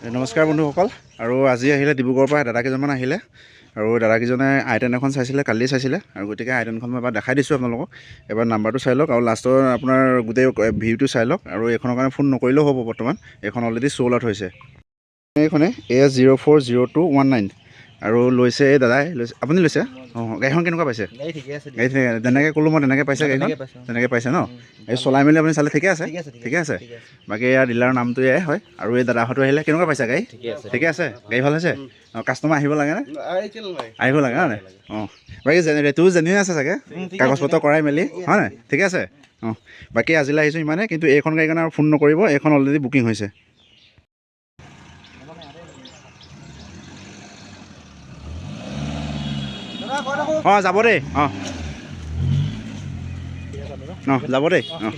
নমস্কাৰ বন্ধুসকল। আৰু আজি আহিলে ডিব্ৰুগড়ৰ পৰা দাদাকেইজনমান আহিলে আৰু দাদাকেইজনে i10 এখন চাইছিলে, কালি চাইছিলে আৰু গতিকে i10খন মই এবাৰ দেখাই দিছোঁ আপোনালোকক। এবাৰ নাম্বাৰটো চাই লওক আৰু লাষ্টৰ আপোনাৰ গোটেই ভিউটো চাই লওক। আৰু এইখনৰ কাৰণে ফোন নকৰিলেও হ'ব, বৰ্তমান এইখন অলৰেডি চ'ল আউট হৈছে। এইখনে AS040219 আৰু লৈছে এই দাদাই লৈছে, আপুনি লৈছে। অঁ, গাড়ীখন কেনেকুৱা পাইছে? গাড়ী ঠিকে, যেনেকৈ ক'লোঁ মই তেনেকৈ পাইছে গাড়ীখন, তেনেকৈ পাইছে ন? এই চলাই মেলি আপুনি চালে ঠিকে আছে, ঠিকে আছে। বাকী ইয়াৰ ডিলাৰৰ নামটো এয়াই হয়। আৰু এই দাদাহঁতো আহিলে, কেনেকুৱা পাইছে গাড়ী? ঠিকে আছে, গাড়ী ভাল হৈছে। অঁ, কাষ্টমাৰ আহিব লাগেনে? আহিব লাগে হয় নাই? অঁ, বাকী ৰেটটো জেনুইন আছে চাগে, কাগজ পত্ৰ কৰাই মেলি হয় নাই? ঠিকে আছে। অঁ, বাকী আজিলৈ আহিছোঁ ইমানে, কিন্তু এইখন গাড়ীৰ কাৰণে আৰু ফোন নকৰিব, এইখন অলৰেডি বুকিং হৈছে। অঁ, যাব দেই। অঁ, যাব দেই। অঁ।